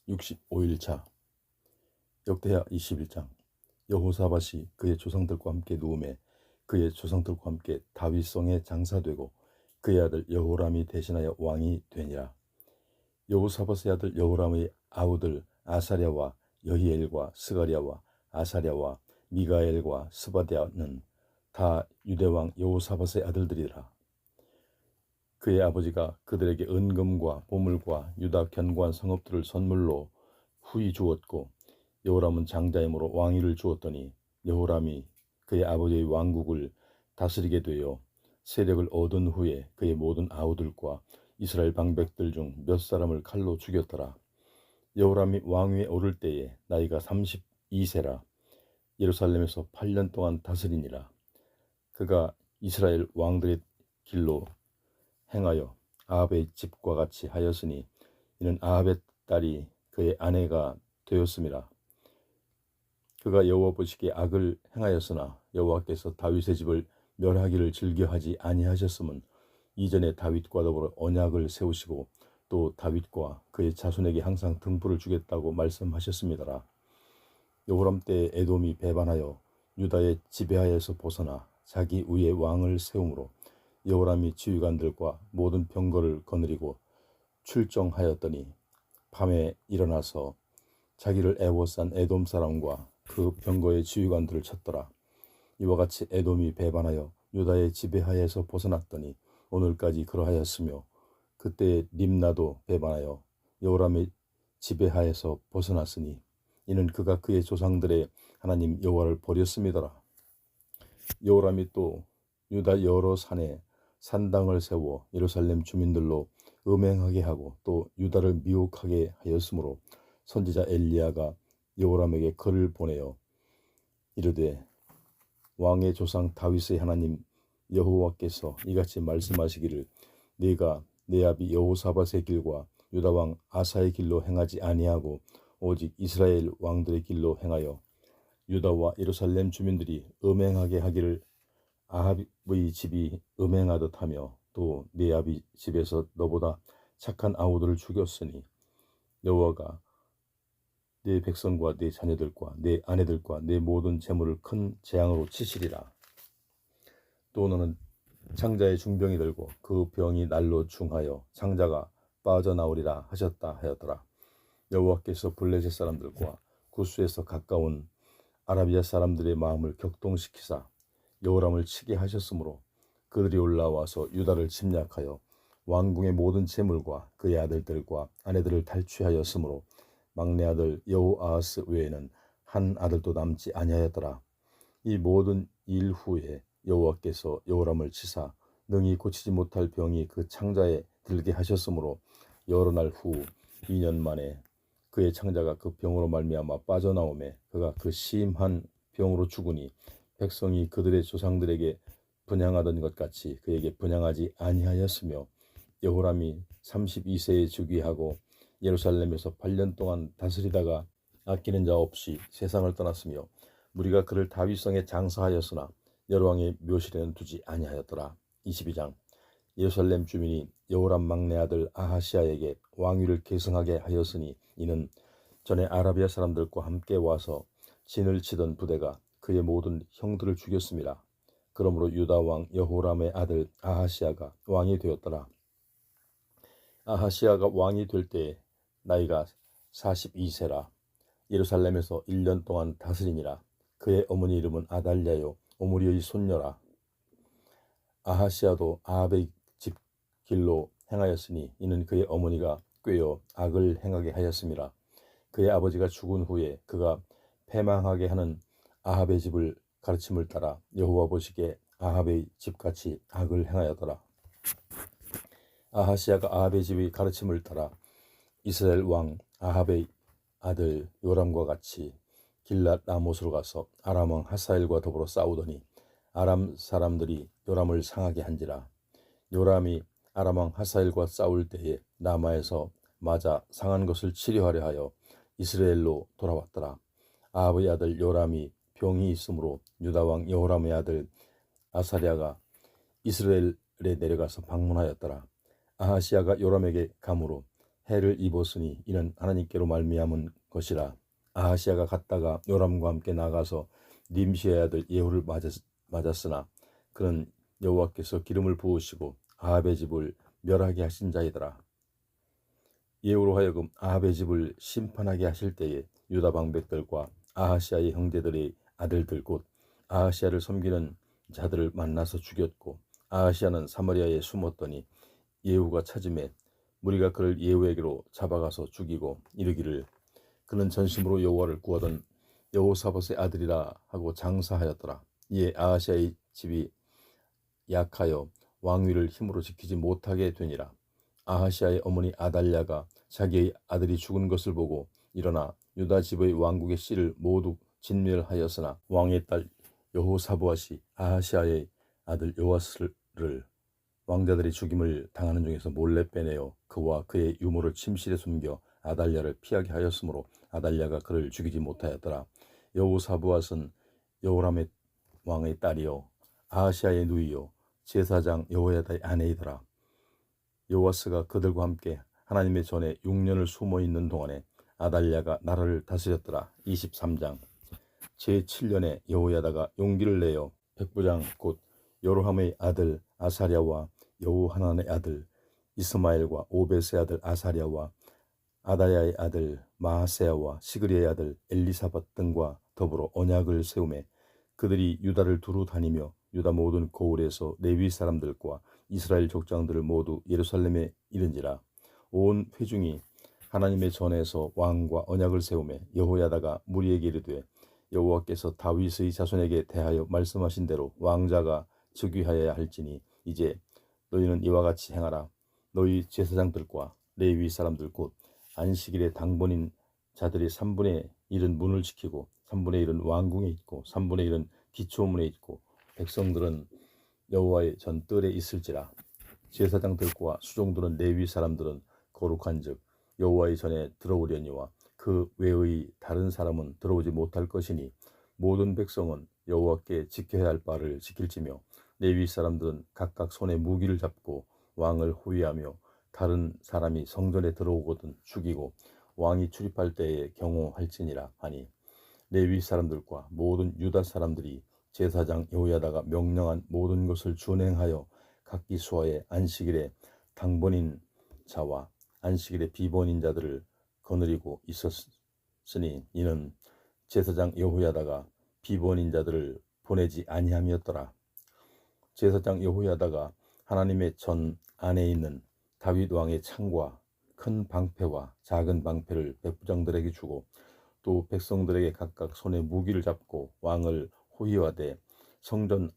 65일차 역대하 21장. 여호사밧이 그의 조상들과 함께 누움에 그의 조상들과 함께 다윗성에 장사되고 그의 아들 여호람이 대신하여 왕이 되니라. 여호사밧의 아들 여호람의 아우들 아사랴와 여히엘과 스가랴와 아사랴와 미가엘과 스바랴는 다 유대왕 여호사밧의 아들들이라. 그의 아버지가 그들에게 은금과 보물과 유다 견고한 성읍들을 선물로 후히 주었고, 여호람은 장자이므로 왕위를 주었더니 여호람이 그의 아버지의 왕국을 다스리게 되어 세력을 얻은 후에 그의 모든 아우들과 이스라엘 방백들 중 몇 사람을 칼로 죽였더라. 여호람이 왕위에 오를 때에 나이가 32세라 예루살렘에서 8년 동안 다스리니라. 그가 이스라엘 왕들의 길로 행하여 아합의 집과 같이 하였으니 이는 아합의 딸이 그의 아내가 되었음이라. 그가 여호와 보시기에 악을 행하였으나 여호와께서 다윗의 집을 멸하기를 즐겨하지 아니하셨음은 이전에 다윗과 더불어 언약을 세우시고 또 다윗과 그의 자손에게 항상 등불을 주겠다고 말씀하셨습니다라. 여호람 때에 에돔이 배반하여 유다의 지배하에서 벗어나 자기 위에 왕을 세우므로 여호람이 지휘관들과 모든 병거를 거느리고 출정하였더니 밤에 일어나서 자기를 애워싼 에돔 사람과 그 병거의 지휘관들을 쳤더라. 이와 같이 에돔이 배반하여 유다의 지배하에서 벗어났더니 오늘까지 그러하였으며, 그때 림나도 배반하여 여호람의 지배하에서 벗어났으니 이는 그가 그의 조상들의 하나님 여호와를 버렸음이더라. 여호람이 또 유다 여러 산에 산당을 세워 예루살렘 주민들로 음행하게 하고 또 유다를 미혹하게 하였으므로 선지자 엘리야가 여호람에게 글을 보내어 이르되, 왕의 조상 다윗의 하나님 여호와께서 이같이 말씀하시기를 네가 내 아비 여호사밧의 길과 유다 왕 아사의 길로 행하지 아니하고 오직 이스라엘 왕들의 길로 행하여 유다와 예루살렘 주민들이 음행하게 하기를 아합의 집이 음행하듯 하며 또 네 아비 집에서 너보다 착한 아우들을 죽였으니 여호와가 네 백성과 네 자녀들과 네 아내들과 네 모든 재물을 큰 재앙으로 치시리라. 또 너는 창자의 중병이 들고 그 병이 날로 중하여 창자가 빠져나오리라 하셨다 하였더라. 여호와께서 블레셋 사람들과 구스에서 가까운 아라비아 사람들의 마음을 격동시키사 여호람을 치게 하셨으므로 그들이 올라와서 유다를 침략하여 왕궁의 모든 재물과 그의 아들들과 아내들을 탈취하였으므로 막내 아들 여호아하스 외에는 한 아들도 남지 아니하였더라. 이 모든 일 후에 여호와께서 여호람을 치사 능히 고치지 못할 병이 그 창자에 들게 하셨으므로 여러 날 후 2년 만에 그의 창자가 그 병으로 말미암아 빠져나오매 그가 그 심한 병으로 죽으니 백성이 그들의 조상들에게 분향하던 것 같이 그에게 분향하지 아니하였으며, 여호람이 32세에 즉위하고 예루살렘에서 8년 동안 다스리다가 아끼는 자 없이 세상을 떠났으며 무리가 그를 다윗성에 장사하였으나 여호왕의 묘실에는 두지 아니하였더라. 22장. 예루살렘 주민이 여호람 막내 아들 아하시아에게 왕위를 계승하게 하였으니 이는 전에 아라비아 사람들과 함께 와서 진을 치던 부대가 그의 모든 형들을 죽였습니다. 그러므로 유다 왕 여호람의 아들 아하시아가 왕이 되었더라. 아하시아가 왕이 될 때에 나이가 42세라 예루살렘에서 1년 동안 다스리니라. 그의 어머니 이름은 아달랴요 오므리의 손녀라. 아하시아도 아합의 집 길로 행하였으니 이는 그의 어머니가 꾀어 악을 행하게 하였음이라. 그의 아버지가 죽은 후에 그가 패망하게 하는 아합의 집을 가르침을 따라 여호와 보시기에 아합의 집같이 악을 행하였더라. 아하시아가 아합의 집의 가르침을 따라 이스라엘 왕 아합의 아들 요람과 같이 길랏 라못으로 가서 아람 왕 하사엘과 더불어 싸우더니 아람 사람들이 요람을 상하게 한지라. 요람이 아람 왕 하사엘과 싸울 때에 라마에서 맞아 상한 것을 치료하려 하여 이스라엘로 돌아왔더라. 아합의 아들 요람이 병이 있으므로 유다 왕 여호람의 아들 아사랴가 이스라엘에 내려가서 방문하였더라. 아하시아가 요람에게 가므로 해를 입었으니 이는 하나님께로 말미암은 것이라. 아하시아가 갔다가 요람과 함께 나가서 님시의 아들 예후를 맞았으나 그는 여호와께서 기름을 부으시고 아합의 집을 멸하게 하신 자이더라. 예후로 하여금 아합의 집을 심판하게 하실 때에 유다 방백들과 아하시아의 형제들의 아들들 곧 아하시아를 섬기는 자들을 만나서 죽였고 아하시아는 사마리아에 숨었더니 예후가 찾음에 무리가 그를 예후에게로 잡아가서 죽이고 이르기를 그는 전심으로 여호와를 구하던 여호사밧의 아들이라 하고 장사하였더라. 이에 아하시아의 집이 약하여 왕위를 힘으로 지키지 못하게 되니라. 아하시아의 어머니 아달랴가 자기의 아들이 죽은 것을 보고 일어나 유다 집의 왕국의 씨를 모두 진멸하였으나 왕의 딸 여호사밧이 아하시아의 아들 요아스를 왕자들이 죽임을 당하는 중에서 몰래 빼내어 그와 그의 유모를 침실에 숨겨 아달랴를 피하게 하였으므로 아달랴가 그를 죽이지 못하였더라. 여호사밧은 여호람의 왕의 딸이요 아하시아의 누이요 제사장 여호야다의 아내이더라. 요아스가 그들과 함께 하나님의 전에 6년을 숨어 있는 동안에 아달랴가 나라를 다스렸더라. 23장 제7년에 여호야다가 용기를 내어 백부장 곧 요로함의 아들 아사랴와 여호하난의 아들 이스마엘과 오벳의 아들 아사랴와 아다야의 아들 마하세야와 시그리의 아들 엘리사밧 등과 더불어 언약을 세우매 그들이 유다를 두루 다니며 유다 모든 고을에서 레위 사람들과 이스라엘 족장들을 모두 예루살렘에 이른지라. 온 회중이 하나님의 전에서 왕과 언약을 세우매 여호야다가 무리에게 이르되 여호와께서 다윗의 자손에게 대하여 말씀하신 대로 왕자가 즉위하여야 할지니 이제 너희는 이와 같이 행하라. 너희 제사장들과 레위 사람들 곧 안식일에 당번인 자들이 3분의 1은 문을 지키고 3분의 1은 왕궁에 있고 3분의 1은 기초문에 있고 백성들은 여호와의 전뜰에 있을지라. 제사장들과 수종들은 레위 사람들은 거룩한즉 여호와의 전에 들어오려니와 그 외의 다른 사람은 들어오지 못할 것이니 모든 백성은 여호와께 지켜야 할 바를 지킬지며 레위 사람들은 각각 손에 무기를 잡고 왕을 호위하며 다른 사람이 성전에 들어오거든 죽이고 왕이 출입할 때에 경호할지니라 하니 레위 사람들과 모든 유다 사람들이 제사장 여호야다가 명령한 모든 것을 준행하여 각기 수하에 안식일에 당번인 자와 안식일에 비번인 자들을 거느리고 있었으니 이는 제사장 여호야다가 비번인 자들을 보내지 아니함이었더라. 제사장 여호야다가 하나님의 전 안에 있는 다윗 왕의 창과 큰 방패와 작은 방패를 백부장들에게 주고 또 백성들에게 각각 손에 무기를 잡고 왕을 호위하되 성전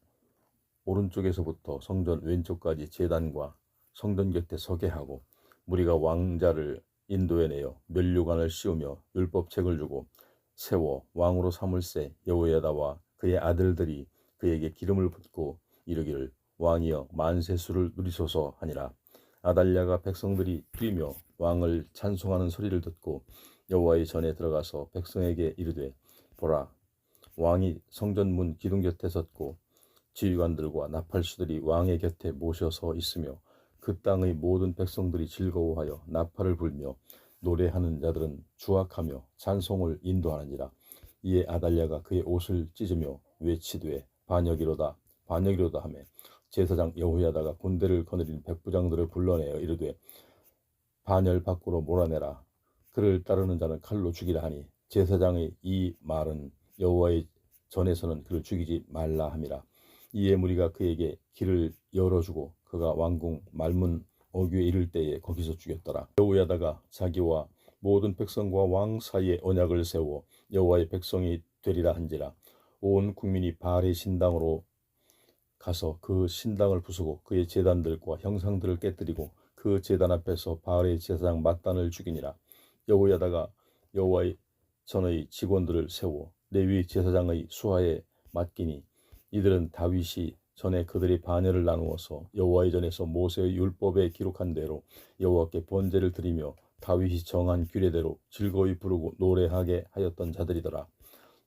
오른쪽에서부터 성전 왼쪽까지 제단과 성전 곁에 서게 하고 무리가 왕자를 인도해내어 면류관을 씌우며 율법책을 주고 세워 왕으로 삼을새 여호야다와 그의 아들들이 그에게 기름을 붓고 이르기를 왕이여 만세수를 누리소서 하니라. 아달랴가 백성들이 뛰며 왕을 찬송하는 소리를 듣고 여호와의 전에 들어가서 백성에게 이르되 보라 왕이 성전문 기둥 곁에 섰고 지휘관들과 나팔수들이 왕의 곁에 모셔서 있으며 그 땅의 모든 백성들이 즐거워하여 나팔을 불며 노래하는 자들은 주악하며 찬송을 인도하느니라. 이에 아달랴가 그의 옷을 찢으며 외치되 반역이로다 반역이로다 하며 제사장 여호야다가 군대를 거느린 백부장들을 불러내어 이르되 반열 밖으로 몰아내라. 그를 따르는 자는 칼로 죽이라 하니 제사장의 이 말은 여호와의 전에서는 그를 죽이지 말라 함이라. 이에 무리가 그에게 길을 열어주고 그가 왕궁 말문 어귀에 이를 때에 거기서 죽였더라. 여호야다가 자기와 모든 백성과 왕 사이에 언약을 세워 여호와의 백성이 되리라 한지라. 온 국민이 바알의 신당으로 가서 그 신당을 부수고 그의 제단들과 형상들을 깨뜨리고 그 제단 앞에서 바알의 제사장 mat단을 죽이니라. 여호야다가 여호와의 전의 직원들을 세워 레위 제사장의 수하에 맡기니 이들은 다윗이 전에 그들의 반열을 나누어서 여호와의 전에서 모세의 율법에 기록한 대로 여호와께 번제를 드리며 다윗이 정한 규례대로 즐거이 부르고 노래하게 하였던 자들이더라.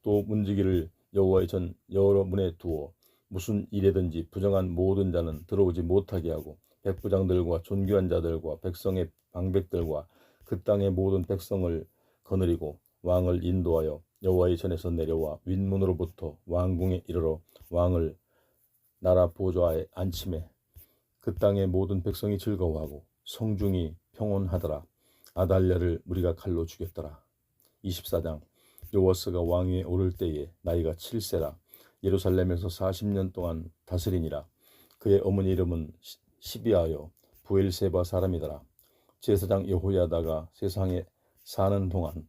또 문지기를 여호와의 전 여러 문에 두어 무슨 일에든지 부정한 모든 자는 들어오지 못하게 하고 백부장들과 존귀한 자들과 백성의 방백들과 그 땅의 모든 백성을 거느리고 왕을 인도하여 여호와의 전에서 내려와 윗문으로부터 왕궁에 이르러 왕을 나라 보좌에 앉히매 그 땅의 모든 백성이 즐거워하고 성중이 평온하더라. 아달랴를 무리가 칼로 죽였더라. 24장. 요아스가 왕위에 오를 때에 나이가 7세라. 예루살렘에서 40년 동안 다스리니라. 그의 어머니 이름은 시비아여 부엘세바 사람이더라. 제사장 여호야다가 세상에 사는 동안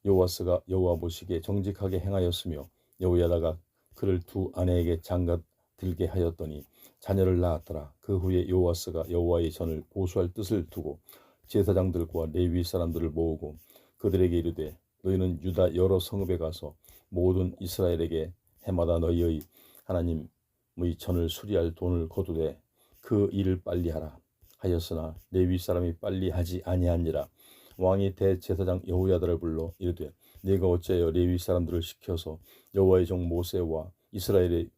요아스가 여호와 보시기에 정직하게 행하였으며 여호야다가 그를 두 아내에게 장가들게 하였더니 자녀를 낳았더라. 그 후에 요아스가 여호와의 전을 보수할 뜻을 두고 제사장들과 레위 사람들을 모으고 그들에게 이르되 너희는 유다 여러 성읍에 가서 모든 이스라엘에게 해마다 너희의 하나님의 전을 수리할 돈을 거두되 그 일을 빨리 하라 하였으나 레위 사람이 빨리 하지 아니하니라. 왕이 대제사장 여호야다를 불러 이르되 네가 어찌하여 레위 사람들을 시켜서 여호와의 종 모세와 이스라엘의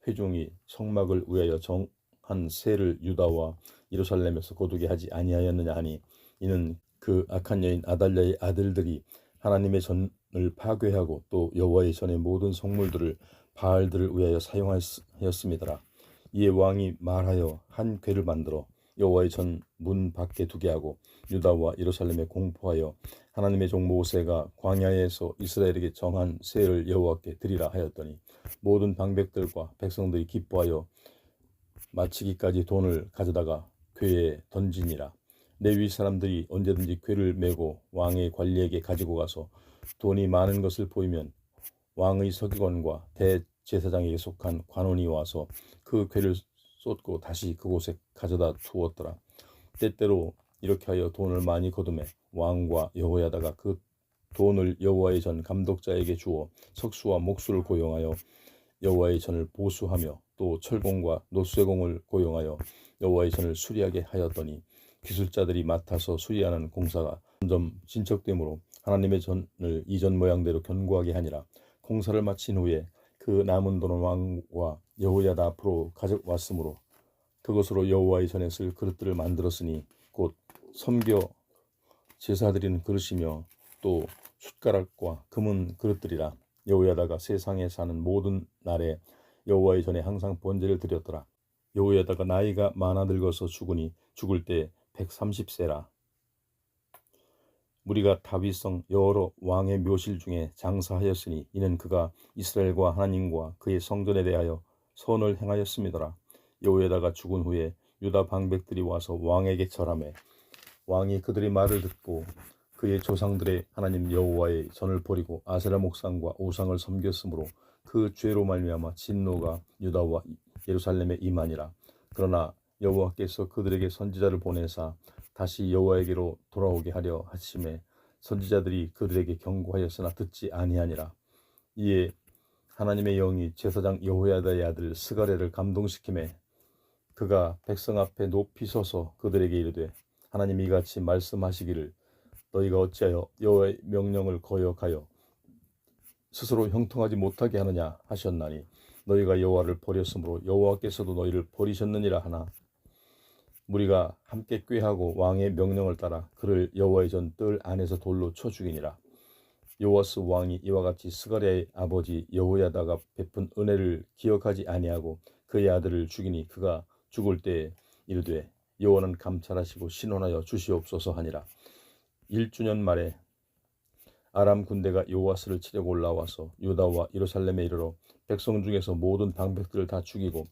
회중이 성막을 위하여 정한 세를 유다와 예루살렘에서 거두게 하지 아니하였느냐 하니 이는 그 악한 여인 아달랴의 아들들이 하나님의 전을 파괴하고 또 여호와의 전의 모든 성물들을 바알들을 위하여 사용하였음이더라. 이에 왕이 말하여 한 궤를 만들어 여호와의 전 문 밖에 두게 하고 유다와 예루살렘에 공포하여 하나님의 종 모세가 광야에서 이스라엘에게 정한 세를 여호와께 드리라 하였더니 모든 방백들과 백성들이 기뻐하여 마치기까지 돈을 가져다가 궤에 던지니라. 레위 사람들이 언제든지 궤를 메고 왕의 관리에게 가지고 가서 돈이 많은 것을 보이면 왕의 서기관과 대제사장에게 속한 관원이 와서 그 궤를 쏟고 다시 그곳에 가져다 두었더라. 때때로 이렇게 하여 돈을 많이 거두매 왕과 여호야다가 그 돈을 여호와의 전 감독자에게 주어 석수와 목수를 고용하여 여호와의 전을 보수하며 또 철공과 노쇠공을 고용하여 여호와의 전을 수리하게 하였더니 기술자들이 맡아서 수리하는 공사가 점점 진척되므로 하나님의 전을 이전 모양대로 견고하게 하니라. 공사를 마친 후에 그 남은 돈은 왕과 여호야다 앞으로 가져왔으므로 그것으로 여호와의 전에 쓸 그릇들을 만들었으니 곧 섬겨 제사 드리는 그릇이며 또 숟가락과 금은 그릇들이라. 여호야다가 세상에 사는 모든 날에 여호와의 전에 항상 번제를 드렸더라. 여호야다가 나이가 많아 늙어서 죽으니 죽을 때 130세라. 무리가 다윗성 여러 왕의 묘실 중에 장사하였으니 이는 그가 이스라엘과 하나님과 그의 성전에 대하여 선을 행하였음이더라. 여호야다가 죽은 후에 유다 방백들이 와서 왕에게 절하매 왕이 그들의 말을 듣고 그의 조상들의 하나님 여호와의 전을 버리고 아세라 목상과 우상을 섬겼으므로 그 죄로 말미암아 진노가 유다와 예루살렘에 임하니라. 그러나 여호와께서 그들에게 선지자를 보내사 다시 여호와에게로 돌아오게 하려 하심에 선지자들이 그들에게 경고하였으나 듣지 아니하니라. 이에 하나님의 영이 제사장 여호야다의 아들 스가랴를 감동시키매 그가 백성 앞에 높이 서서 그들에게 이르되 하나님이 이같이 말씀하시기를 너희가 어찌하여 여호와의 명령을 거역하여 스스로 형통하지 못하게 하느냐 하셨나니 너희가 여호와를 버렸으므로 여호와께서도 너희를 버리셨느니라 하나 무리가 함께 꾀하고 왕의 명령을 따라 그를 여호와의 전 뜰 안에서 돌로 쳐 죽이니라. 요아스 왕이 이와 같이 스가랴의 아버지 여호야다가 베푼 은혜를 기억하지 아니하고 그의 아들을 죽이니 그가 죽을 때에 이르되 여호와는 감찰하시고 신원하여 주시옵소서 하니라. 1주년 말에 아람 군대가 요아스를 치려고 올라와서 유다와 예루살렘에 이르러 백성 중에서 모든 방백들을 다 죽이고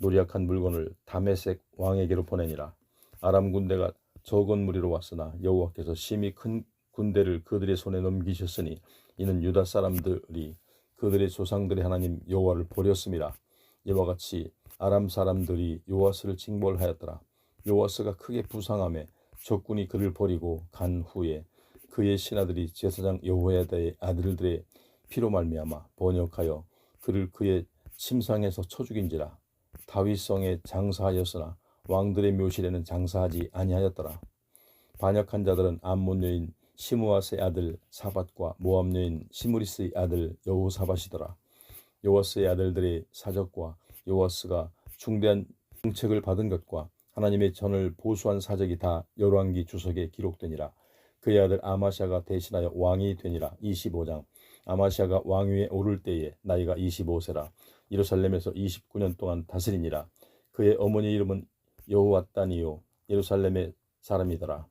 노략한 물건을 다메섹 왕에게로 보내니라. 아람 군대가 적은 무리로 왔으나 여호와께서 심히 큰 군대를 그들의 손에 넘기셨으니 이는 유다 사람들이 그들의 조상들의 하나님 여호와를 버렸음이라. 이와 같이 아람 사람들이 요아스를 징벌하였더라. 요아스가 크게 부상하며 적군이 그를 버리고 간 후에 그의 신하들이 제사장 여호야다의 아들들의 피로 말미암아 번역하여 그를 그의 침상에서 쳐 죽인지라. 다윗성에 장사하였으나 왕들의 묘실에는 장사하지 아니하였더라. 반역한 자들은 암몬 여인 시므아스의 아들 사밧과 모압 여인 시므리스의 아들 여호사밧이더라. 요아스의 아들들의 사적과 요아스가 중대한 정책을 받은 것과 하나님의 전을 보수한 사적이 다 열왕기 주석에 기록되니라. 그의 아들 아마샤가 대신하여 왕이 되니라. 25장. 아마샤가 왕위에 오를 때에 나이가 25세라. 예루살렘에서 29년 동안 다스리니라. 그의 어머니 이름은 여호와단이요 예루살렘의 사람이더라.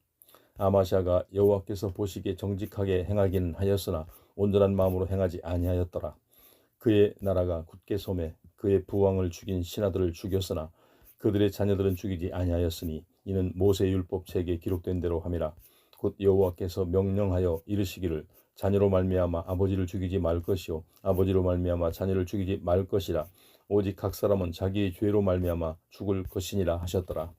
아마샤가 여호와께서 보시기에 정직하게 행하기는 하였으나 온전한 마음으로 행하지 아니하였더라. 그의 나라가 굳게 섬에 그의 부왕을 죽인 신하들을 죽였으나 그들의 자녀들은 죽이지 아니하였으니 이는 모세 율법 책에 기록된 대로 함이라. 곧 여호와께서 명령하여 이르시기를 자녀로 말미암아 아버지를 죽이지 말 것이요 아버지로 말미암아 자녀를 죽이지 말 것이라. 오직 각 사람은 자기의 죄로 말미암아 죽을 것이니라 하셨더라.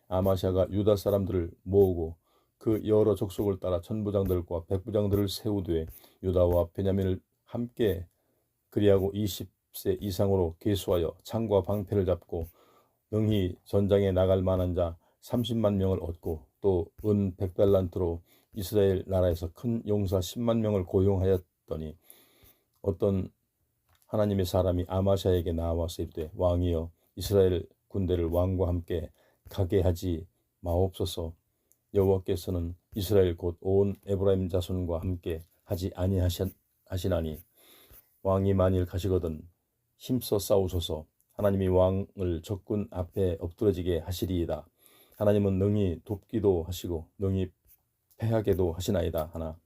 아마샤가 유다 사람들을 모으고 그 여러 족속을 따라 천부장들과 백부장들을 세우되 유다와 베냐민을 함께 그리하고 20세 이상으로 계수하여 창과 방패를 잡고 능히 전장에 나갈 만한 자 30만 명을 얻고 또 은 100달란트로 이스라엘 나라에서 큰 용사 10만 명을 고용하였더니 어떤 하나님의 사람이 아마샤에게 나와서 이르되 왕이여 이스라엘 군대를 왕과 함께 가게 하지 마옵소서. 여호와께서는 이스라엘 곧 온 에브라임 자손과 함께 하지 아니하시나니 왕이 만일 가시거든 힘써 싸우소서. 하나님이 왕을 적군 앞에 엎드러지게 하시리이다. 하나님은 능히 돕기도 하시고 능히 패하게도 하시나이다 하나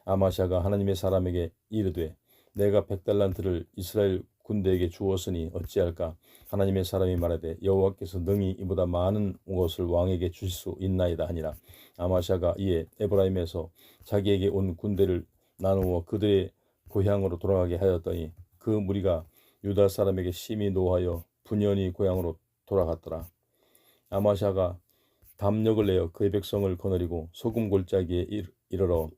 아마샤가 하나님의 사람에게 이르되 내가 100달란트를 이스라엘 군대에게 주었으니 어찌할까. 하나님의 사람이 말하되 여호와께서 능히 이보다 많은 것을 왕에게 주실 수 있나이다 하니라. 아마샤가 이에 에브라임에서 자기에게 온 군대를 나누어 그들의 고향으로 돌아가게 하였더니 그 무리가 유다 사람에게 심히 노하여 분연히 고향으로 돌아갔더라. 아마샤가 담력을 내어 그의 백성을 거느리고 소금 골짜기에 이르러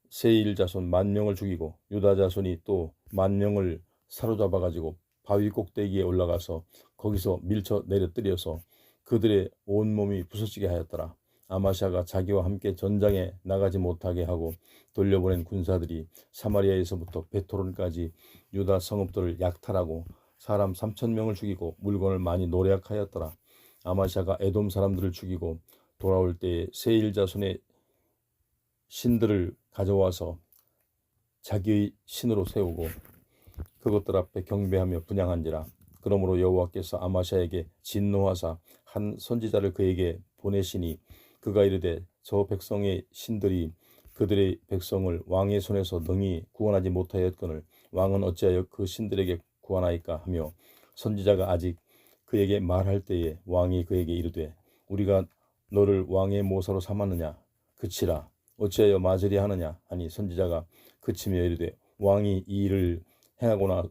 세일 자손 10,000명을 죽이고 유다 자손이 또 10,000명을 사로잡아 가지고 바위 꼭대기에 올라가서 거기서 밀쳐 내려뜨려서 그들의 온몸이 부서지게 하였더라. 아마샤가 자기와 함께 전장에 나가지 못하게 하고 돌려보낸 군사들이 사마리아에서부터 베토론까지 유다 성읍들을 약탈하고 사람 3,000명을 죽이고 물건을 많이 노략하였더라. 아마샤가 에돔 사람들을 죽이고 돌아올 때에 세일 자손의 신들을 가져와서 자기의 신으로 세우고 그것들 앞에 경배하며 분향한지라. 그러므로 여호와께서 아마샤에게 진노하사 한 선지자를 그에게 보내시니 그가 이르되 저 백성의 신들이 그들의 백성을 왕의 손에서 능히 구원하지 못하였거늘 왕은 어찌하여 그 신들에게 구하나이까 하며 선지자가 아직 그에게 말할 때에 왕이 그에게 이르되 우리가 너를 왕의 모사로 삼았느냐 그치라. 어찌하여 맞으려 하느냐 하니 선지자가 그치며 이르되 왕이 이 일을 행하거나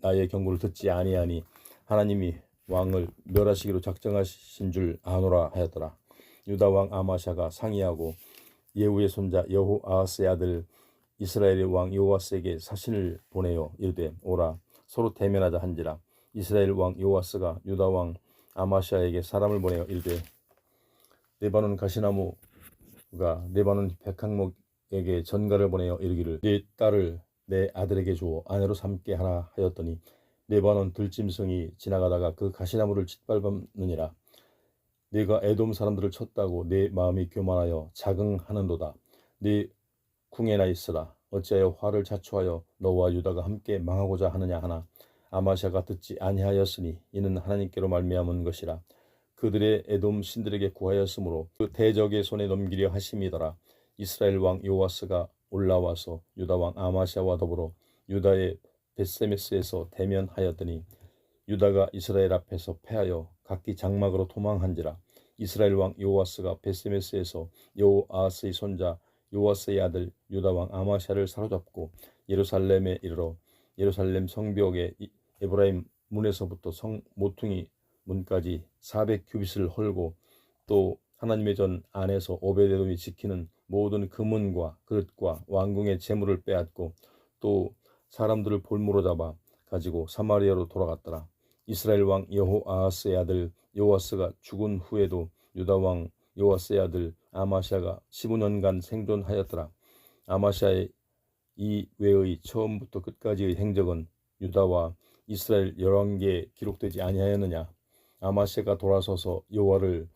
나의 경고를 듣지 아니하니 하나님이 왕을 멸하시기로 작정하신 줄 아노라 하였더라. 유다 왕 아마샤가 상의하고 예후의 손자 여호아하스의 아들 이스라엘의 왕 요아스에게 사신을 보내어 이르되 오라 서로 대면하자 한지라. 이스라엘 왕 요아스가 유다 왕 아마샤에게 사람을 보내어 이르되 레바논 가시나무가 레바논 백항목에게 전가를 보내어 이르기를 네 딸을 내 아들에게 주어 아내로 삼게 하라 하였더니 레바논 들짐승이 지나가다가 그 가시나무를 짓밟느니라. 네가 에돔 사람들을 쳤다고 내 마음이 교만하여 자긍하는도다. 네 궁에나 있으라. 어찌하여 화를 자초하여 너와 유다가 함께 망하고자 하느냐 하나 아마샤가 듣지 아니하였으니 이는 하나님께로 말미암은 것이라. 그들의 에돔 신들에게 구하였으므로 그 대적의 손에 넘기려 하심이더라. 이스라엘 왕 요아스가 올라와서 유다 왕 아마샤와 더불어 유다의 벳세메스에서 대면하였더니 유다가 이스라엘 앞에서 패하여 각기 장막으로 도망한지라. 이스라엘 왕 요아스가 벳세메스에서 여호아하스의 손자 요아스의 아들 유다 왕 아마샤를 사로잡고 예루살렘에 이르러 예루살렘 성벽의 에브라임 문에서부터 성 모퉁이 문까지 400규빗을 헐고 또 하나님의 전 안에서 오베데돔이 지키는 모든 금은과 그릇과 왕궁의 재물을 빼앗고 또 사람들을 볼모로 잡아 가지고 사마리아로 돌아갔더라. 이스라엘 왕 여호아하스의 아들 요아스가 죽은 후에도 유다 왕 요아스의 아들 아마샤가 15년간 생존하였더라. 아마샤의 이 외의 처음부터 끝까지의 행적은 유다와 이스라엘 열왕기에 기록되지 아니하였느냐. 아마시아가 돌아서서 여호와를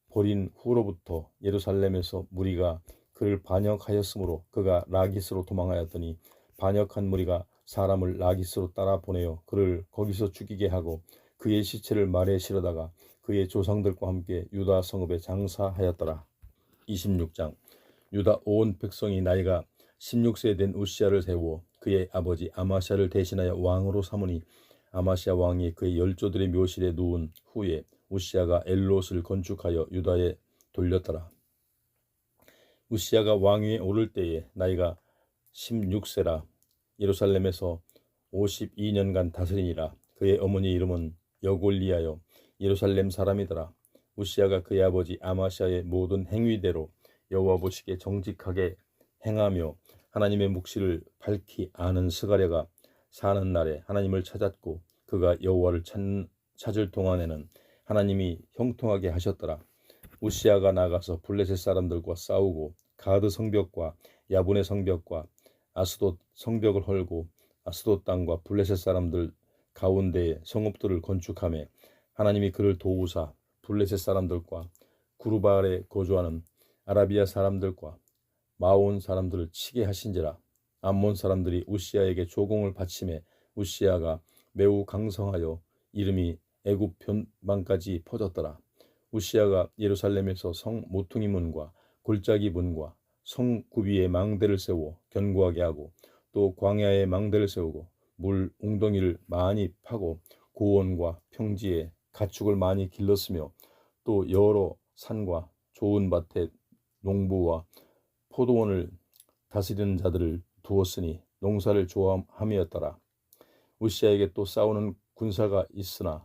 버린 후로부터 예루살렘에서 무리가 그를 반역하였으므로 그가 라기스로 도망하였더니 반역한 무리가 사람을 라기스로 따라 보내어 그를 거기서 죽이게 하고 그의 시체를 말에 실어다가 그의 조상들과 함께 유다 성읍에 장사하였더라. 26장. 유다 온 백성이 나이가 16세 된 우시야를 세워 그의 아버지 아마시아를 대신하여 왕으로 삼으니 아마시아 왕이 그의 열조들의 묘실에 누운 후에 우시야가 엘롯을 건축하여 유다에 돌렸더라. 우시야가 왕위에 오를 때에 나이가 16세라 예루살렘에서 52년간 다스리니라. 그의 어머니 이름은 여골리하여 예루살렘 사람이더라. 우시야가 그의 아버지 아마시아의 모든 행위대로 여호와 보시기에 정직하게 행하며 하나님의 묵시를 밝히 아는 스가랴가 사는 날에 하나님을 찾았고 그가 여호와를 찾을 동안에는 하나님이 형통하게 하셨더라. 우시야가 나가서 블레셋 사람들과 싸우고 가드 성벽과 야분의 성벽과 아스돗 성벽을 헐고 아스돗 땅과 블레셋 사람들 가운데에 성읍들을 건축하며 하나님이 그를 도우사 블레셋 사람들과 구르바알에 거주하는 아라비아 사람들과 마온 사람들을 치게 하신지라. 암몬 사람들이 우시야에게 조공을 바치매 우시야가 매우 강성하여 이름이 애굽 변방까지 퍼졌더라. 우시야가 예루살렘에서 성 모퉁이 문과 골짜기 문과 성 구비에 망대를 세워 견고하게 하고 또 광야에 망대를 세우고 물 웅덩이를 많이 파고 고원과 평지에 가축을 많이 길렀으며 또 여러 산과 좋은 밭에 농부와 포도원을 다스리는 자들을 두었으니 농사를 좋아함이었더라. 우시야에게 또 싸우는 군사가 있으나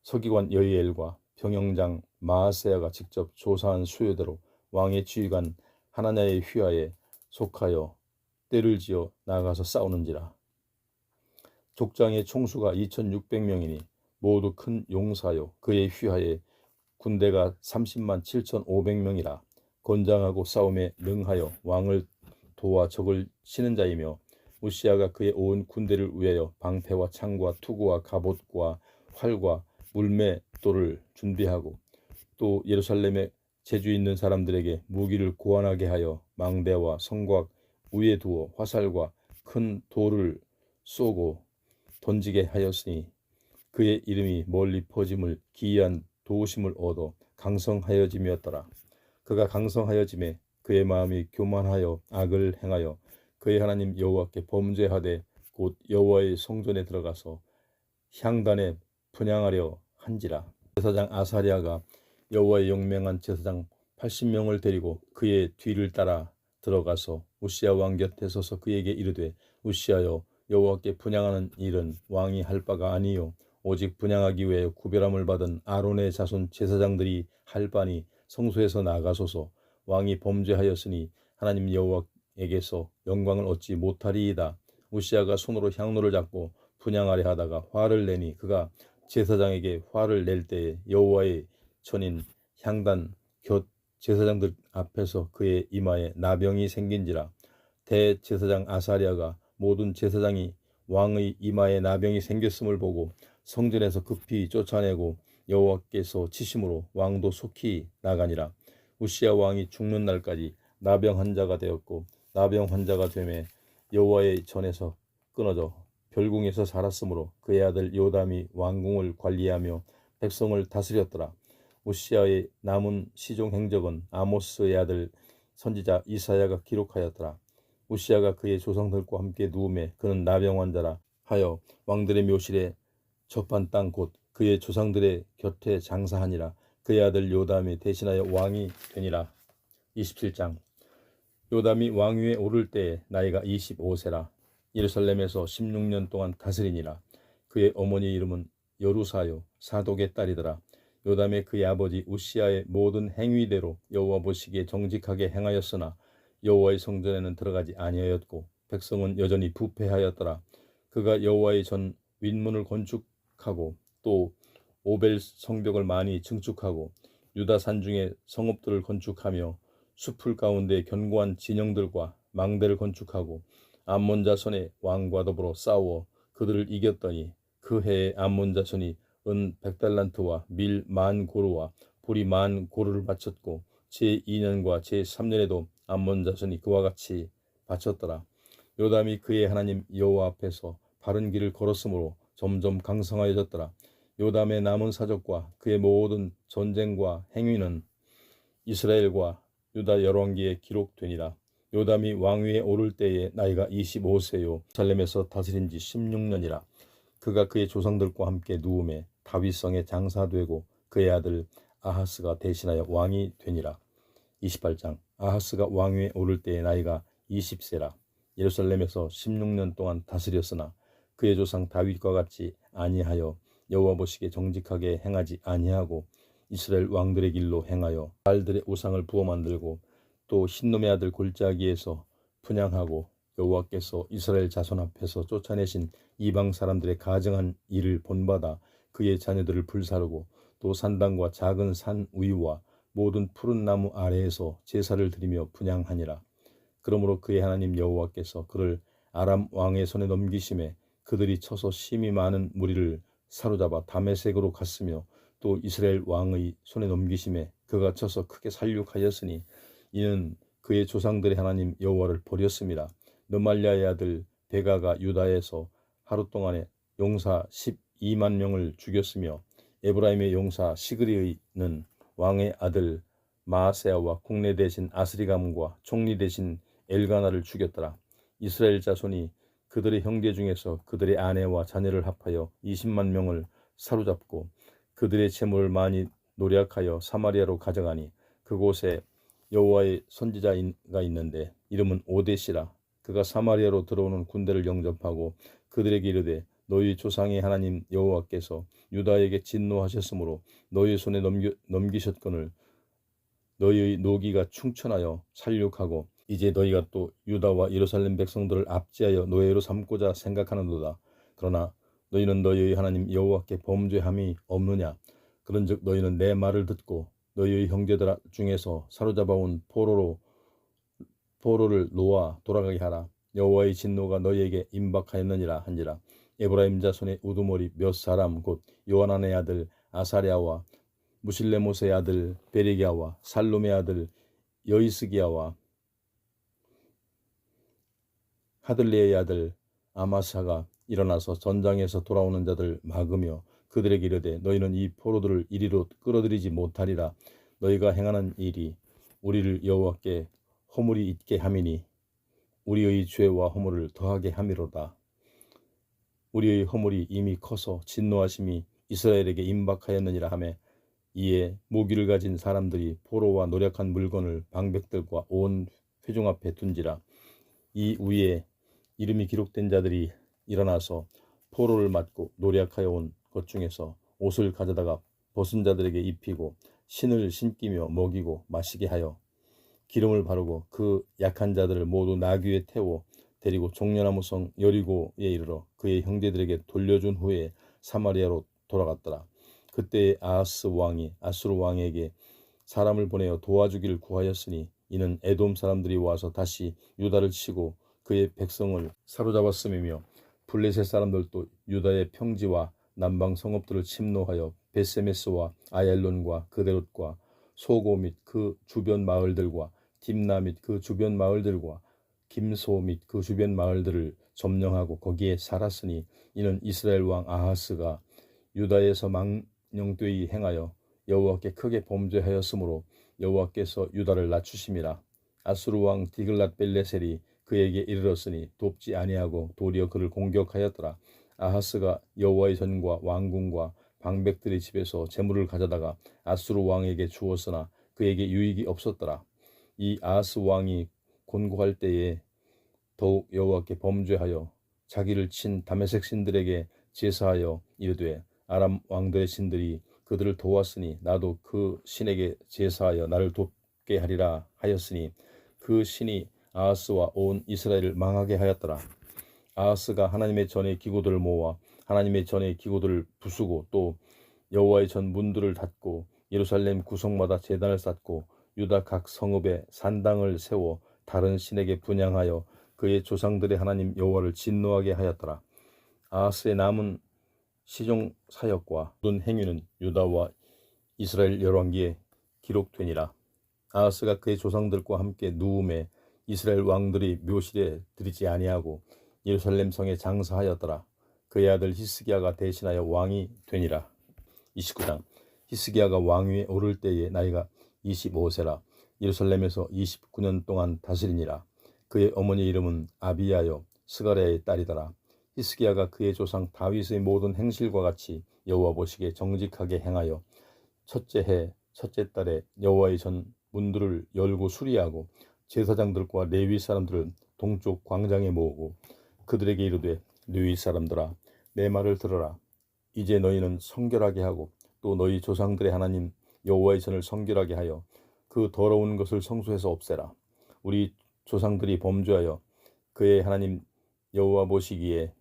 서기관 여이엘과 병영장 마아세야가 직접 조사한 수요대로 왕의 지휘관 하나냐의 휘하에 속하여 떼를 지어 나가서 싸우는지라. 족장의 총수가 2600명이니 모두 큰 용사요 그의 휘하에 군대가 30만 7500명이라. 건장하고 싸움에 능하여 왕을 도와 적을 치는 자이며 우시야가 그의 온 군대를 위하여 방패와 창과 투구와 갑옷과 활과 물매돌을 준비하고 또 예루살렘에 재주 있는 사람들에게 무기를 고안하게 하여 망대와 성곽 위에 두어 화살과 큰 돌을 쏘고 던지게 하였으니 그의 이름이 멀리 퍼짐을 기이한 도우심을 얻어 강성하여짐이었더라. 그가 강성하여짐에 그의 마음이 교만하여 악을 행하여 그의 하나님 여호와께 범죄하되 곧 여호와의 성전에 들어가서 향단에 분향하려 한지라. 제사장 아사랴가 여호와의 용맹한 제사장 80명을 데리고 그의 뒤를 따라 들어가서 우시야 왕 곁에 서서 그에게 이르되 우시야여 여호와께 분향하는 일은 왕이 할 바가 아니요 오직 분향하기 위해 구별함을 받은 아론의 자손 제사장들이 할 바니 성소에서 나가소서. 왕이 범죄하였으니 하나님 여호와에게서 영광을 얻지 못하리이다. 우시야가 손으로 향로를 잡고 분향하려 하다가 화를 내니 그가 제사장에게 화를 낼 때에 여호와의 전인 향단 곁 제사장들 앞에서 그의 이마에 나병이 생긴지라. 대제사장 아사랴가 모든 제사장이 왕의 이마에 나병이 생겼음을 보고 성전에서 급히 쫓아내고 여호와께서 치심으로 왕도 속히 나가니라. 우시야 왕이 죽는 날까지 나병 환자가 되었고 나병 환자가 되매 여호와의 전에서 끊어져 별궁에서 살았으므로 그의 아들 요담이 왕궁을 관리하며 백성을 다스렸더라. 우시야의 남은 시종 행적은 아모스의 아들 선지자 이사야가 기록하였더라. 우시야가 그의 조상들과 함께 누우매 그는 나병 환자라 하여 왕들의 묘실에 접한 땅 곧 그의 조상들의 곁에 장사하니라. 그의 아들 요담이 대신하여 왕이 되니라. 27장. 요담이 왕위에 오를 때에 나이가 25세라 예루살렘에서 16년 동안 다스리니라. 그의 어머니 이름은 여루사요 사독의 딸이더라. 요담의 그의 아버지 우시야의 모든 행위대로 여호와 보시기에 정직하게 행하였으나 여호와의 성전에는 들어가지 아니하였고 백성은 여전히 부패하였더라. 그가 여호와의 전 윗문을 건축하고 또 오벨 성벽을 많이 증축하고 유다 산중에 성읍들을 건축하며 숲을 가운데 견고한 진영들과 망대를 건축하고 암몬 자손의 왕과 더불어 싸워 그들을 이겼더니 그 해에 암몬 자손이 은 100달란트와 밀 10,000고루와 보리 10,000고루를 바쳤고 제2년과 제3년에도 암몬 자손이 그와 같이 바쳤더라. 요담이 그의 하나님 여호와 앞에서 바른 길을 걸었으므로 점점 강성하여졌더라. 요담의 남은 사적과 그의 모든 전쟁과 행위는 이스라엘과 유다 열왕기에 기록되니라. 요담이 왕위에 오를 때에 나이가 25세요 살렘에서 다스린 지 16년이라. 그가 그의 조상들과 함께 누움에 다윗성에 장사되고 그의 아들 아하스가 대신하여 왕이 되니라. 28장. 아하스가 왕위에 오를 때의 나이가 20세라. 예루살렘에서 16년 동안 다스렸으나 그의 조상 다윗과 같이 아니하여 여호와 보시기에 정직하게 행하지 아니하고 이스라엘 왕들의 길로 행하여 바알들의 우상을 부어 만들고 또 흰놈의 아들 골짜기에서 분향하고 여호와께서 이스라엘 자손 앞에서 쫓아내신 이방 사람들의 가증한 일을 본받아 그의 자녀들을 불사르고 또 산당과 작은 산 위와 모든 푸른 나무 아래에서 제사를 드리며 분향하니라. 그러므로 그의 하나님 여호와께서 그를 아람 왕의 손에 넘기심에 그들이 쳐서 심히 많은 무리를 사로잡아 다메섹으로 갔으며 또 이스라엘 왕의 손에 넘기심에 그가 쳐서 크게 살육하였으니 이는 그의 조상들의 하나님 여호와를 버렸음이라. 느말랴의 아들 베가가 유다에서 하루 동안에 용사 12만 명을 죽였으며 에브라임의 용사 시그리의는 왕의 아들 마아세아와 국내 대신 아스리감과 총리 대신 엘가나를 죽였더라. 이스라엘 자손이 그들의 형제 중에서 그들의 아내와 자녀를 합하여 20만 명을 사로잡고 그들의 재물을 많이 노략하여 사마리아로 가져가니 그곳에 여호와의 선지자가 있는데 이름은 오뎃이라. 그가 사마리아로 들어오는 군대를 영접하고 그들에게 이르되 너희 조상의 하나님 여호와께서 유다에게 진노하셨으므로 너희 손에 넘기셨거늘 너희의 노기가 충천하여 살육하고 이제 너희가 또 유다와 예루살렘 백성들을 압제하여 노예로 삼고자 생각하는도다. 그러나 너희는 너희의 하나님 여호와께 범죄함이 없느냐? 그런즉 너희는 내 말을 듣고 너희의 형제들 중에서 사로잡아온 포로를 놓아 돌아가게 하라. 여호와의 진노가 너희에게 임박하였느니라 한지라. 에브라임 자손의 우두머리 몇 사람 곧 요하난의 아들 아사랴와 무실레못의 아들 베레기야와 살룸의 아들 여이스기야와 하들레의 아들 아마사가 일어나서 전장에서 돌아오는 자들 막으며 그들에게 이르되 너희는 이 포로들을 이리로 끌어들이지 못하리라. 너희가 행하는 일이 우리를 여호와께 허물이 있게 함이니 우리의 죄와 허물을 더하게 함이로다. 우리의 허물이 이미 커서 진노하심이 이스라엘에게 임박하였느니라 하매 이에 무기를 가진 사람들이 포로와 노략한 물건을 방백들과 온 회중 앞에 둔지라. 이 위에 이름이 기록된 자들이 일어나서 포로를 맞고 노략하여 온 것 중에서 옷을 가져다가 벗은 자들에게 입히고 신을 신기며 먹이고 마시게 하여 기름을 바르고 그 약한 자들을 모두 나귀에 태워 데리고 종려나무 성 여리고에 이르러 그의 형제들에게 돌려준 후에 사마리아로 돌아갔더라. 그때 아하스 왕이 아수르 왕에게 사람을 보내어 도와주기를 구하였으니 이는 에돔 사람들이 와서 다시 유다를 치고 그의 백성을 사로잡았음이며 블레셋 사람들도 유다의 평지와 남방 성읍들을 침노하여 베세메스와 아얄론과 그데롯과 소고 및 그 주변 마을들과 딥나 및 그 주변 마을들과 김소 및 그 주변 마을들을 점령하고 거기에 살았으니 이는 이스라엘 왕 아하스가 유다에서 망령되이 행하여 여호와께 크게 범죄하였으므로 여호와께서 유다를 낮추심이라. 아수르 왕 디글랏벨레셀이 그에게 이르렀으니 돕지 아니하고 도리어 그를 공격하였더라. 아하스가 여호와의 전과 왕궁과 방백들의 집에서 재물을 가져다가 아수르 왕에게 주었으나 그에게 유익이 없었더라. 이 아하스 왕이 곤고할 때에 더욱 여호와께 범죄하여 자기를 친 다메섹 신들에게 제사하여 이르되 아람 왕들의 신들이 그들을 도왔으니 나도 그 신에게 제사하여 나를 돕게 하리라 하였으니 그 신이 아하스와 온 이스라엘을 망하게 하였더라. 아하스가 하나님의 전의 기구들을 모아 하나님의 전의 기구들을 부수고 또 여호와의 전 문들을 닫고 예루살렘 구성마다 제단을 쌓고 유다 각 성읍에 산당을 세워 다른 신에게 분향하여 그의 조상들의 하나님 여호와를 진노하게 하였더라. 아하스의 남은 시종 사역과 모든 행위는 유다와 이스라엘 열왕기에 기록되니라. 아하스가 그의 조상들과 함께 누움에 이스라엘 왕들이 묘실에 들이지 아니하고 예루살렘 성에 장사하였더라. 그의 아들 히스기야가 대신하여 왕이 되니라. 29장. 히스기야가 왕위에 오를 때에 나이가 25세라. 예루살렘에서 29년 동안 다스리니라. 그의 어머니 이름은 아비야요 스가랴의 딸이더라. 히스기야가 그의 조상 다윗의 모든 행실과 같이 여호와 보시기에 정직하게 행하여 첫째 해 첫째 달에 여호와의 전 문들을 열고 수리하고 제사장들과 레위 사람들을 동쪽 광장에 모으고 그들에게 이르되 레위 사람들아 내 말을 들어라. 이제 너희는 성결하게 하고 또 너희 조상들의 하나님 여호와의 전을 성결하게 하여 그 더러운 것을 성소에서 없애라. 우리 조상들이 범죄하여 그의 하나님 여호와 보시기에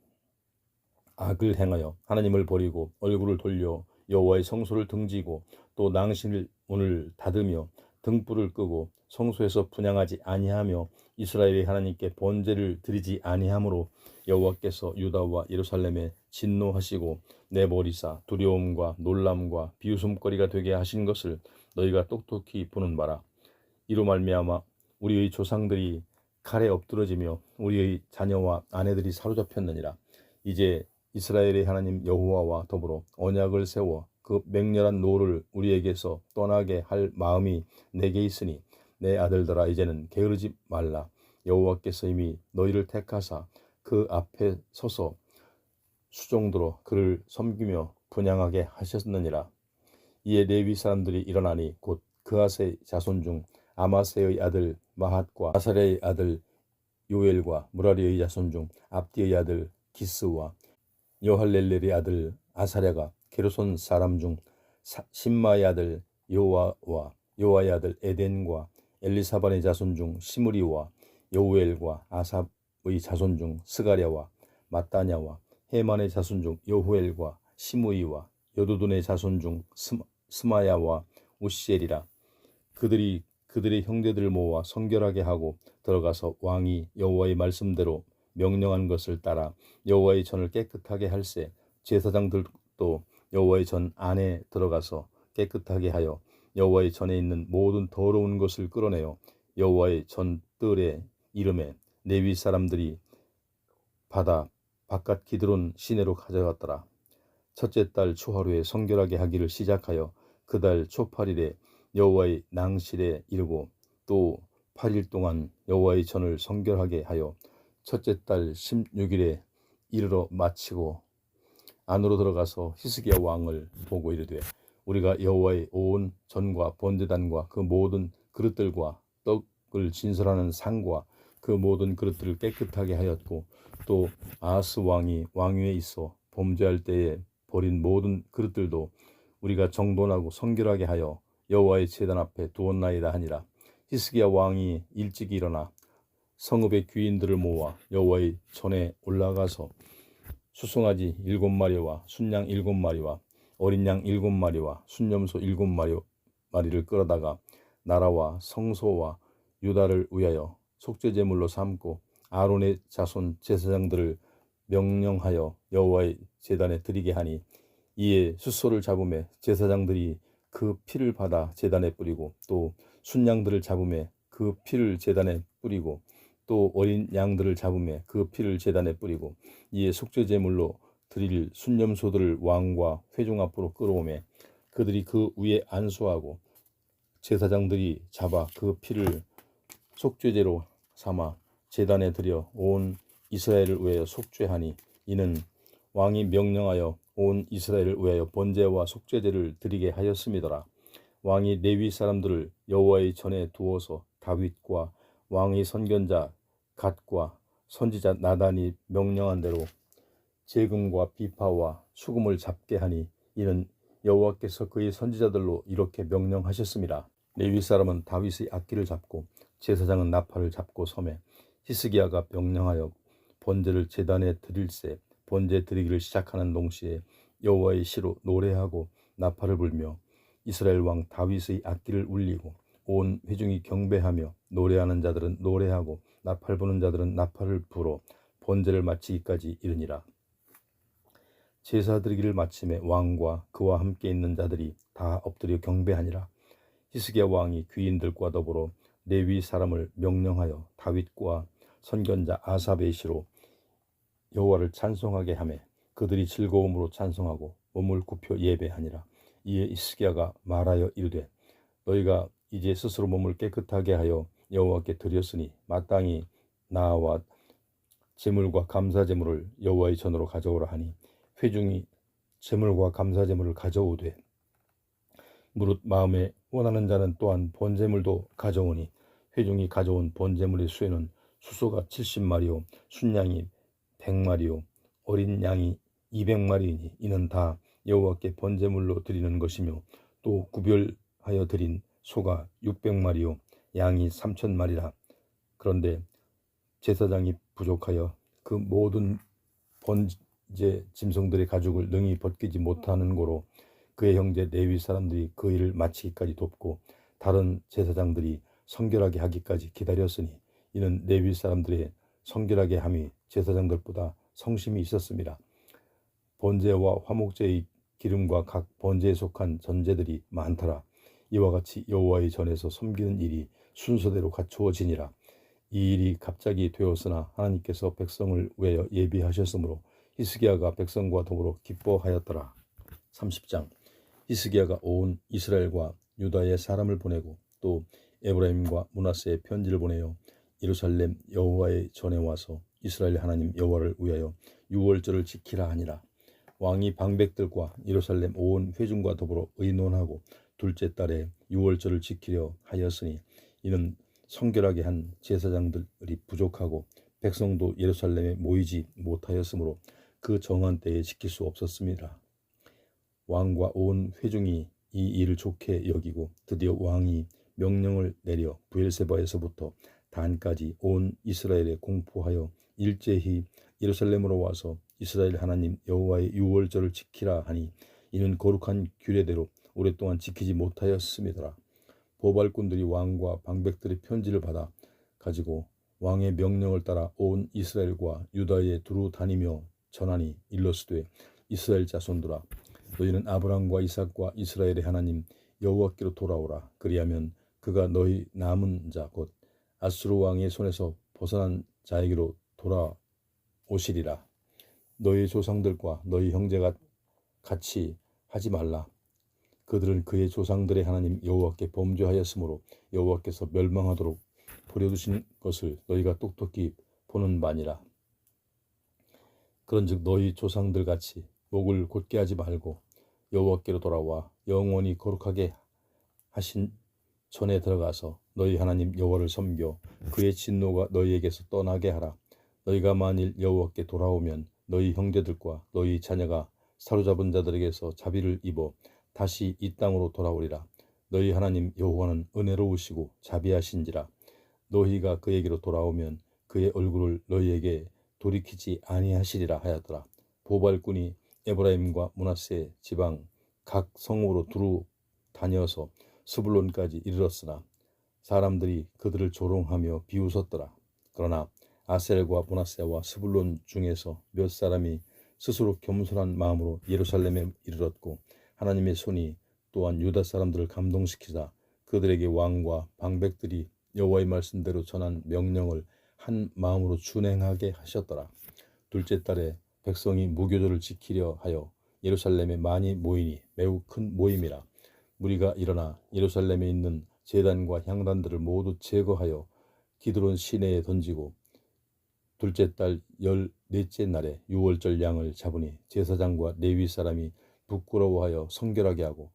악을 행하여 하나님을 버리고 얼굴을 돌려 여호와의 성소를 등지고 또 낭실 문을 닫으며 등불을 끄고 성소에서 분향하지 아니하며 이스라엘의 하나님께 번제를 드리지 아니하므로 여호와께서 유다와 예루살렘에 진노하시고 내버리사 두려움과 놀람과 비웃음거리가 되게 하신 것을 너희가 똑똑히 보는 바라. 이로 말미암아 우리의 조상들이 칼에 엎드러지며 우리의 자녀와 아내들이 사로잡혔느니라. 이제 이스라엘의 하나님 여호와와 더불어 언약을 세워 그 맹렬한 노를 우리에게서 떠나게 할 마음이 내게 있으니 내 아들들아 이제는 게으르지 말라. 여호와께서 이미 너희를 택하사 그 앞에 서서 수종들어 그를 섬기며 분향하게 하셨느니라. 이에 레위 사람들이 일어나니 곧 그아스의 자손 중 아마세의 아들 마핫과 아사랴의 아들 요엘과 무라리의 자손 중 압디의 아들 기스와 여할렐렐의 아들 아사랴가 게르손 사람 중 심마의 아들 요아와 요아의 아들 에덴과 엘리사반의 자손 중 시므리와 여우엘과 아삽의 자손 중 스가랴와 마따냐와 헤만의 자손 중 여후엘과 시므이와 여두둔의 자손 중 스마야와 우시엘이라. 그들이 그들의 형제들을 모아 성결하게 하고 들어가서 왕이 여호와의 말씀대로 명령한 것을 따라 여호와의 전을 깨끗하게 할세. 제사장들도 여호와의 전 안에 들어가서 깨끗하게 하여 여호와의 전에 있는 모든 더러운 것을 끌어내어 여호와의 전 뜰의 이름에 레위 사람들이 받아 바깥 기드론 시내로 가져갔더라. 첫째 달 초하루에 성결하게 하기를 시작하여 그 달 초8일에 여호와의 낭실에 이르고 또 8일 동안 여호와의 전을 성결하게 하여 첫째 달 16일에 이르러 마치고 안으로 들어가서 히스기야 왕을 보고 이르되 우리가 여호와의 온 전과 번제단과 그 모든 그릇들과 떡을 진설하는 상과 그 모든 그릇들을 깨끗하게 하였고 또 아하스 왕이 왕위에 있어 범죄할 때에 버린 모든 그릇들도 우리가 정돈하고 성결하게 하여 여호와의 제단 앞에 두었나이다 하니라. 히스기야 왕이 일찍이 일어나 성읍의 귀인들을 모아 여호와의 전에 올라가서 수송아지 7마리와 순양 7마리와 어린 양 7마리와 순염소 7마리를 끌어다가 나라와 성소와 유다를 위하여 속죄제물로 삼고 아론의 자손 제사장들을 명령하여 여호와의 제단에 드리게 하니 이에 숫소를 잡음에 제사장들이 그 피를 받아 제단에 뿌리고 또 순양들을 잡음에 그 피를 제단에 뿌리고 또 어린 양들을 잡음에 그 피를 제단에 뿌리고 이에 속죄제물로 드릴 순염소들을 왕과 회중 앞으로 끌어오매 그들이 그 위에 안수하고 제사장들이 잡아 그 피를 속죄제로 삼아 제단에 드려 온 이스라엘을 위하여 속죄하니 이는 왕이 명령하여 온 이스라엘을 위하여 번제와 속죄제를 드리게 하였음이더라. 왕이 레위 사람들을 여호와의 전에 두어서 다윗과 왕의 선견자 갓과 선지자 나단이 명령한 대로 재금과 비파와 수금을 잡게 하니 이는 여호와께서 그의 선지자들로 이렇게 명령하셨습니다. 레위 사람은 다윗의 악기를 잡고 제사장은 나팔을 잡고 섬에 히스기야가 명령하여 번제를 제단에 드릴새 번제 드리기를 시작하는 동시에 여호와의 시로 노래하고 나팔을 불며 이스라엘 왕 다윗의 악기를 울리고 온 회중이 경배하며 노래하는 자들은 노래하고 나팔 부는 자들은 나팔을 불어 번제를 마치기까지 이르니라. 제사 드리기를 마침에 왕과 그와 함께 있는 자들이 다 엎드려 경배하니라. 히스기야 왕이 귀인들과 더불어 레위 사람을 명령하여 다윗과 선견자 아삽의 시로 여호와를 찬송하게 하매 그들이 즐거움으로 찬송하고 몸을 굽혀 예배하니라. 이에 히스기야가 말하여 이르되 너희가 이제 스스로 몸을 깨끗하게 하여 여호와께 드렸으니 마땅히 나와 제물과 감사 제물을 여호와의 전으로 가져오라 하니 회중이 제물과 감사 제물을 가져오되 무릇 마음에 원하는 자는 또한 번제물도 가져오니 회중이 가져온 번제물의 수에는 수소가 70마리요 순양이 100마리요 어린 양이 200마리이니 이는 다 여호와께 번제물로 드리는 것이며 또 구별하여 드린 소가 600마리요 양이 3,000마리라. 그런데 제사장이 부족하여 그 모든 번제 짐승들의 가죽을 능히 벗기지 못하는 고로 그의 형제 레위 사람들이 그 일을 마치기까지 돕고 다른 제사장들이 성결하게 하기까지 기다렸으니 이는 레위 사람들의 성결하게 함이 제사장들보다 성심이 있었습니다. 번제와 화목제의 기름과 각 번제에 속한 전제들이 많더라. 이와 같이 여호와의 전에서 섬기는 일이 순서대로 갖추어지니라. 이 일이 갑자기 되었으나 하나님께서 백성을 위하여 예비하셨으므로 히스기야가 백성과 더불어 기뻐하였더라. 30장. 히스기야가 온 이스라엘과 유다의 사람을 보내고 또 에브라임과 므낫세에 편지를 보내어 예루살렘 여호와의 전에 와서 이스라엘 하나님 여호와를 위하여 유월절을 지키라 하니라. 왕이 방백들과 예루살렘 온 회중과 더불어 의논하고 둘째 달에 유월절을 지키려 하였으니 이는 성결하게 한 제사장들이 부족하고 백성도 예루살렘에 모이지 못하였으므로 그 정한 때에 지킬 수 없었습니다. 왕과 온 회중이 이 일을 좋게 여기고 드디어 왕이 명령을 내려 브엘세바에서부터 단까지 온 이스라엘에 공포하여 일제히 예루살렘으로 와서 이스라엘 하나님 여호와의 유월절을 지키라 하니 이는 거룩한 규례대로 오랫동안 지키지 못하였음이더라. 보발꾼들이 왕과 방백들의 편지를 받아 가지고 왕의 명령을 따라 온 이스라엘과 유다에 두루 다니며 전하니 일러스되 이스라엘 자손들아 너희는 아브라함과 이삭과 이스라엘의 하나님 여호와께로 돌아오라. 그리하면 그가 너희 남은 자 곧 아수르 왕의 손에서 벗어난 자에게로 돌아오시리라. 너희 조상들과 너희 형제가 같이 하지 말라. 그들은 그의 조상들의 하나님 여호와께 범죄하였으므로 여호와께서 멸망하도록 버려두신 것을 너희가 똑똑히 보는 바니라. 그런즉 너희 조상들 같이 목을 곧게 하지 말고 여호와께로 돌아와 영원히 거룩하게 하신 전에 들어가서 너희 하나님 여호와를 섬겨 그의 진노가 너희에게서 떠나게 하라. 너희가 만일 여호와께 돌아오면 너희 형제들과 너희 자녀가 사로잡은 자들에게서 자비를 입어 다시 이 땅으로 돌아오리라. 너희 하나님 여호와는 은혜로우시고 자비하신지라. 너희가 그에게로 돌아오면 그의 얼굴을 너희에게 돌이키지 아니하시리라 하였더라. 보발꾼이 에브라임과 므낫세 지방 각 성으로 두루 다녀서 스불론까지 이르렀으나 사람들이 그들을 조롱하며 비웃었더라. 그러나 아셀과 므낫세와 스불론 중에서 몇 사람이 스스로 겸손한 마음으로 예루살렘에 이르렀고 하나님의 손이 또한 유다 사람들을 감동시키사 그들에게 왕과 방백들이 여호와의 말씀대로 전한 명령을 한 마음으로 준행하게 하셨더라. 둘째 달에 백성이 무교절을 지키려 하여 예루살렘에 많이 모이니 매우 큰 모임이라. 무리가 일어나 예루살렘에 있는 제단과 향단들을 모두 제거하여 기드론 시내에 던지고 둘째 달 14째 날에 유월절 양을 잡으니 제사장과 레위 사람이 부끄러워하여 성결하게 하고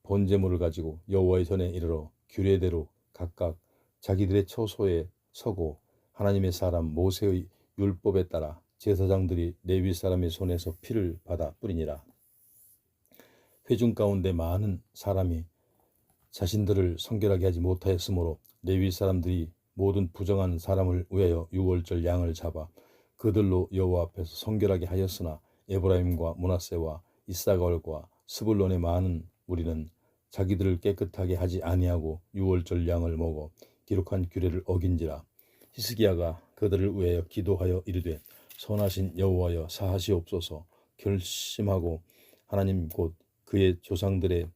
번제물을 가지고 여호와의 전에 이르러 규례대로 각각 자기들의 처소에 서고 하나님의 사람 모세의 율법에 따라 제사장들이 레위 사람의 손에서 피를 받아 뿌리니라. 회중 가운데 많은 사람이 자신들을 성결하게 하지 못하였으므로 레위 사람들이 모든 부정한 사람을 위하여 유월절 양을 잡아 그들로 여호와 앞에서 성결하게 하였으나 에브라임과 므낫세와 이사갈과 스불론의 많은 무리는 자기들을 깨끗하게 하지 아니하고 유월절 양을 먹어 기록한 규례를 어긴지라. 히스기야가 그들을 위하여 기도하여 이르되 선하신 여호와여 사하시옵소서. 결심하고 하나님 곧 그의 조상들의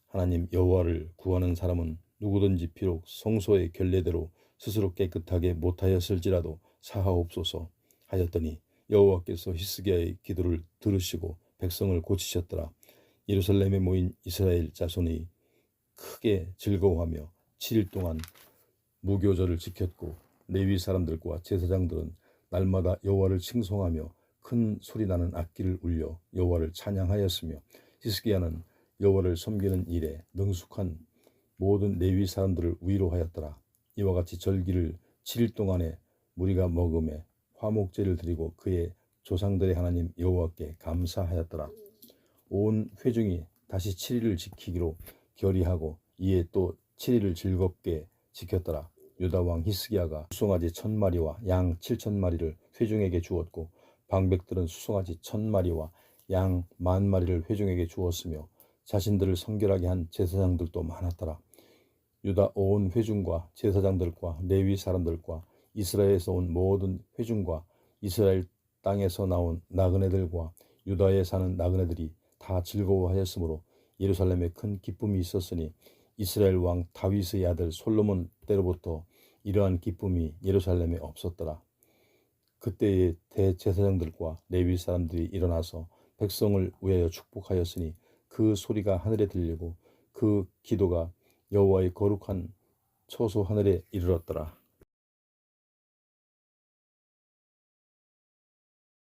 하나님 여호와를 구하는 사람은 누구든지 비록 성소의 결례대로 스스로 깨끗하게 못하였을지라도 사하옵소서 하였더니 여호와께서 히스기야의 기도를 들으시고 백성을 고치셨더라. 예루살렘에 모인 이스라엘 자손이 크게 즐거워하며 7일 동안 무교절을 지켰고 레위 사람들과 제사장들은 날마다 여호와를 칭송하며 큰 소리나는 악기를 울려 여호와를 찬양하였으며 히스기야는 여호와를 섬기는 일에 능숙한 모든 레위 사람들을 위로하였더라. 이와 같이 절기를 7일 동안에 무리가 먹음에 화목제를 드리고 그의 조상들의 하나님 여호와께 감사하였더라. 온 회중이 다시 7일을 지키기로 결의하고 이에 또 7일을 즐겁게 지켰더라. 유다 왕 히스기야가 수송아지 1000마리와 양 7000마리를 회중에게 주었고 방백들은 수송아지 1000마리와 양 10,000마리를 회중에게 주었으며 자신들을 성결하게 한 제사장들도 많았더라. 유다 온 회중과 제사장들과 레위 사람들과 이스라엘에서 온 모든 회중과 이스라엘 땅에서 나온 나그네들과 유다에 사는 나그네들이 다 즐거워하였으므로 예루살렘에 큰 기쁨이 있었으니 이스라엘 왕 다윗의 아들 솔로몬 때로부터 이러한 기쁨이 예루살렘에 없었더라. 그때의 대제사장들과 레위 사람들이 일어나서 백성을 위하여 축복하였으니 그 소리가 하늘에 들리고 그 기도가 여호와의 거룩한 처소 하늘에 이르렀더라.